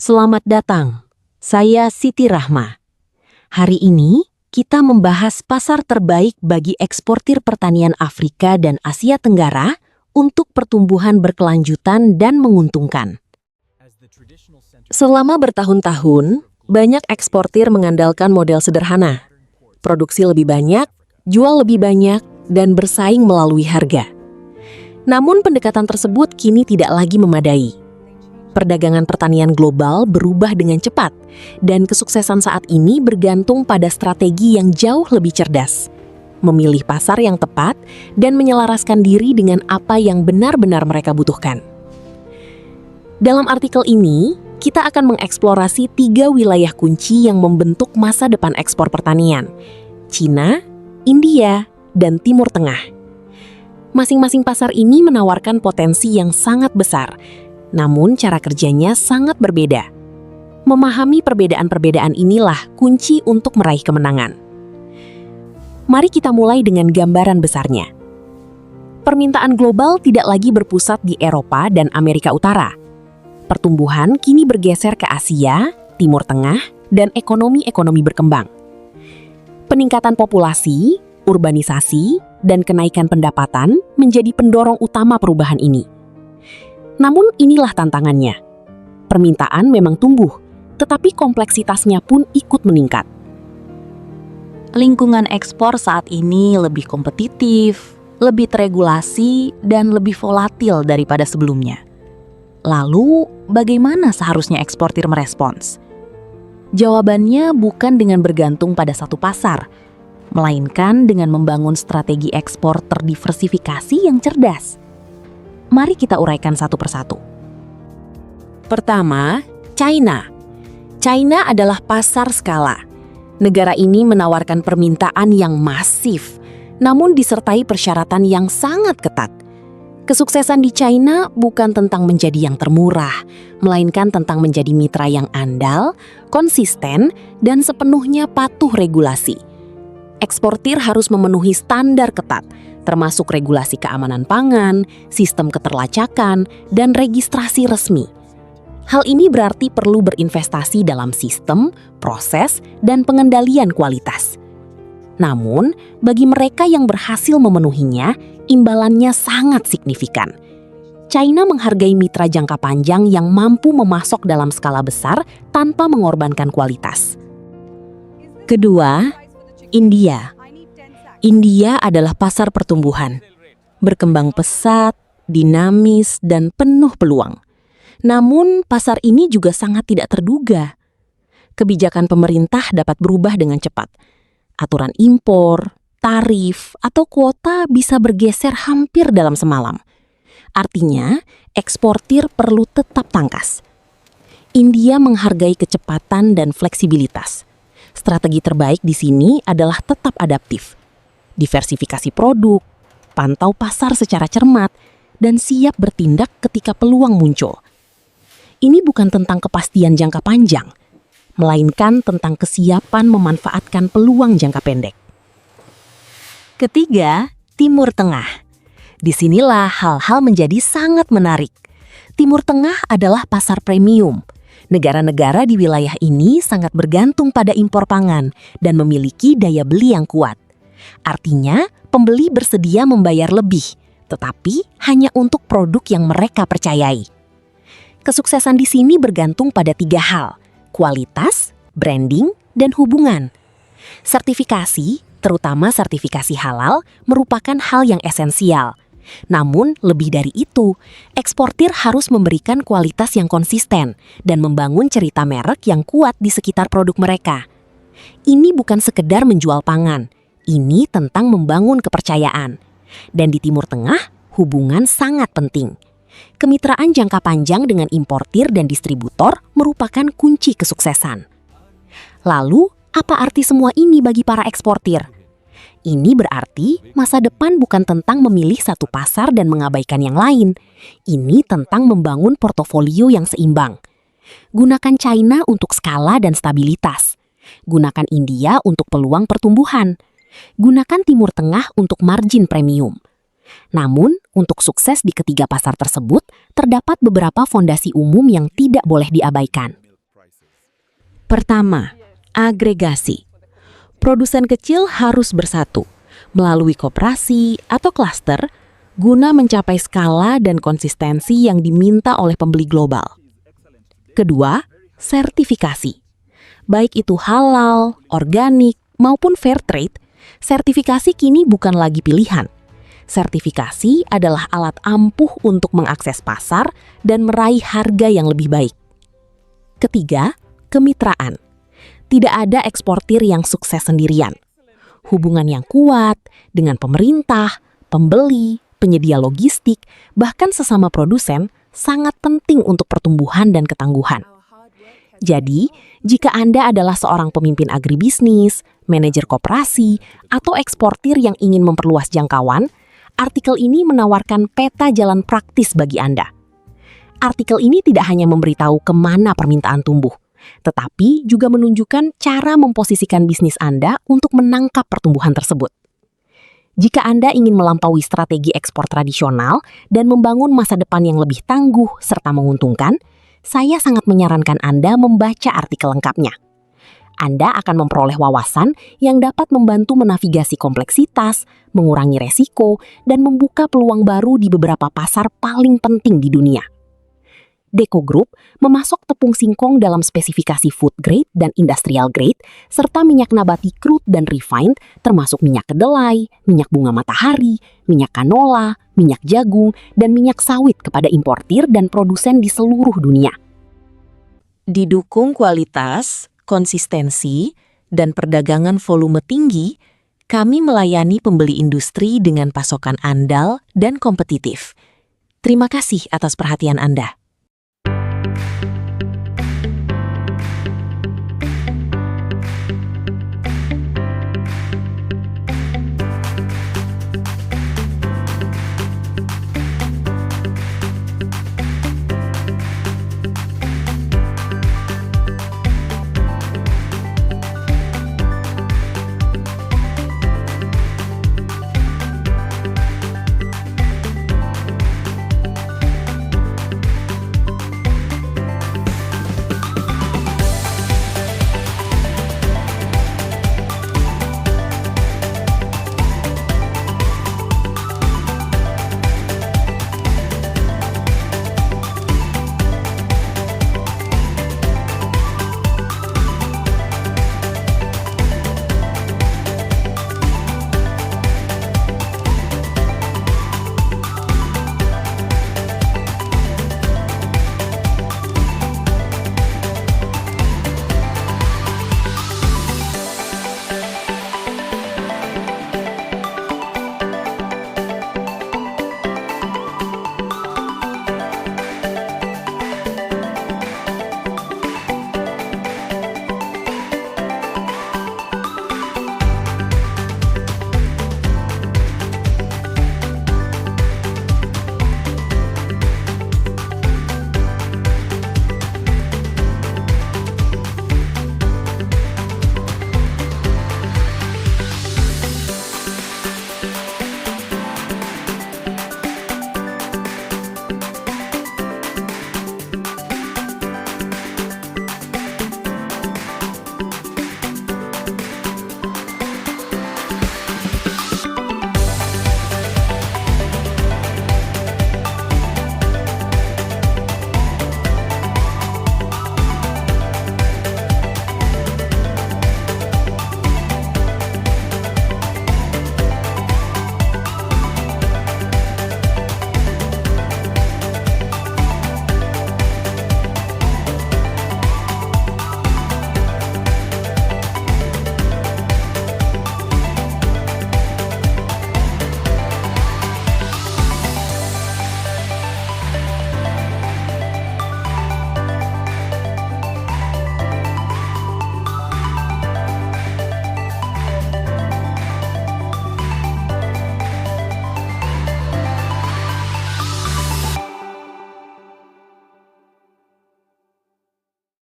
Selamat datang, saya Siti Rahma. Hari ini kita membahas pasar terbaik bagi eksportir pertanian Afrika dan Asia Tenggara untuk pertumbuhan berkelanjutan dan menguntungkan. Selama bertahun-tahun, banyak eksportir mengandalkan model sederhana. Produksi lebih banyak, jual lebih banyak, dan bersaing melalui harga. Namun pendekatan tersebut kini tidak lagi memadai. Perdagangan pertanian global berubah dengan cepat, dan kesuksesan saat ini bergantung pada strategi yang jauh lebih cerdas. Memilih pasar yang tepat dan menyelaraskan diri dengan apa yang benar-benar mereka butuhkan. Dalam artikel ini, kita akan mengeksplorasi 3 wilayah kunci yang membentuk masa depan ekspor pertanian: Cina, India, dan Timur Tengah. Masing-masing pasar ini menawarkan potensi yang sangat besar, namun cara kerjanya sangat berbeda. Memahami perbedaan-perbedaan inilah kunci untuk meraih kemenangan. Mari kita mulai dengan gambaran besarnya. Permintaan global tidak lagi berpusat di Eropa dan Amerika Utara. Pertumbuhan kini bergeser ke Asia, Timur Tengah, dan ekonomi-ekonomi berkembang. Peningkatan populasi, urbanisasi, dan kenaikan pendapatan menjadi pendorong utama perubahan ini. Namun inilah tantangannya. Permintaan memang tumbuh, tetapi kompleksitasnya pun ikut meningkat. Lingkungan ekspor saat ini lebih kompetitif, lebih teregulasi, dan lebih volatil daripada sebelumnya. Lalu, bagaimana seharusnya eksportir merespons? Jawabannya bukan dengan bergantung pada satu pasar, melainkan dengan membangun strategi ekspor terdiversifikasi yang cerdas. Mari kita uraikan satu persatu. Pertama, China. China adalah pasar skala. Negara ini menawarkan permintaan yang masif, namun disertai persyaratan yang sangat ketat. Kesuksesan di China bukan tentang menjadi yang termurah, melainkan tentang menjadi mitra yang andal, konsisten, dan sepenuhnya patuh regulasi. Eksportir harus memenuhi standar ketat, termasuk regulasi keamanan pangan, sistem keterlacakan, dan registrasi resmi. Hal ini berarti perlu berinvestasi dalam sistem, proses, dan pengendalian kualitas. Namun, bagi mereka yang berhasil memenuhinya, imbalannya sangat signifikan. China menghargai mitra jangka panjang yang mampu memasok dalam skala besar tanpa mengorbankan kualitas. Kedua, India. India adalah pasar pertumbuhan, berkembang pesat, dinamis, dan penuh peluang. Namun, pasar ini juga sangat tidak terduga. Kebijakan pemerintah dapat berubah dengan cepat. Aturan impor, tarif, atau kuota bisa bergeser hampir dalam semalam. Artinya, eksportir perlu tetap tangkas. India menghargai kecepatan dan fleksibilitas. Strategi terbaik di sini adalah tetap adaptif. Diversifikasi produk, pantau pasar secara cermat, dan siap bertindak ketika peluang muncul. Ini bukan tentang kepastian jangka panjang, melainkan tentang kesiapan memanfaatkan peluang jangka pendek. Ketiga, Timur Tengah. Disinilah hal-hal menjadi sangat menarik. Timur Tengah adalah pasar premium. Negara-negara di wilayah ini sangat bergantung pada impor pangan dan memiliki daya beli yang kuat. Artinya, pembeli bersedia membayar lebih, tetapi hanya untuk produk yang mereka percayai. Kesuksesan di sini bergantung pada 3 hal: kualitas, branding, dan hubungan. Sertifikasi, terutama sertifikasi halal, merupakan hal yang esensial. Namun, lebih dari itu, eksportir harus memberikan kualitas yang konsisten dan membangun cerita merek yang kuat di sekitar produk mereka. Ini bukan sekedar menjual pangan. Ini tentang membangun kepercayaan. Dan di Timur Tengah, hubungan sangat penting. Kemitraan jangka panjang dengan importir dan distributor merupakan kunci kesuksesan. Lalu, apa arti semua ini bagi para eksportir? Ini berarti masa depan bukan tentang memilih satu pasar dan mengabaikan yang lain. Ini tentang membangun portofolio yang seimbang. Gunakan China untuk skala dan stabilitas. Gunakan India untuk peluang pertumbuhan. Gunakan Timur Tengah untuk margin premium. Namun, untuk sukses di ketiga pasar tersebut, terdapat beberapa fondasi umum yang tidak boleh diabaikan. Pertama, agregasi. Produsen kecil harus bersatu melalui koperasi atau klaster guna mencapai skala dan konsistensi yang diminta oleh pembeli global. Kedua, sertifikasi. Baik itu halal, organik, maupun fair trade, sertifikasi kini bukan lagi pilihan. Sertifikasi adalah alat ampuh untuk mengakses pasar dan meraih harga yang lebih baik. Ketiga, kemitraan. Tidak ada eksportir yang sukses sendirian. Hubungan yang kuat dengan pemerintah, pembeli, penyedia logistik, bahkan sesama produsen sangat penting untuk pertumbuhan dan ketangguhan. Jadi, jika Anda adalah seorang pemimpin agribisnis, manajer koperasi, atau eksportir yang ingin memperluas jangkauan, artikel ini menawarkan peta jalan praktis bagi Anda. Artikel ini tidak hanya memberitahu kemana permintaan tumbuh, tetapi juga menunjukkan cara memposisikan bisnis Anda untuk menangkap pertumbuhan tersebut. Jika Anda ingin melampaui strategi ekspor tradisional dan membangun masa depan yang lebih tangguh serta menguntungkan, saya sangat menyarankan Anda membaca artikel lengkapnya. Anda akan memperoleh wawasan yang dapat membantu menavigasi kompleksitas, mengurangi resiko, dan membuka peluang baru di beberapa pasar paling penting di dunia. Deco Group memasok tepung singkong dalam spesifikasi food grade dan industrial grade, serta minyak nabati crude dan refined, termasuk minyak kedelai, minyak bunga matahari, minyak canola, minyak jagung, dan minyak sawit kepada importir dan produsen di seluruh dunia. Didukung kualitas, konsistensi, dan perdagangan volume tinggi, kami melayani pembeli industri dengan pasokan andal dan kompetitif. Terima kasih atas perhatian Anda.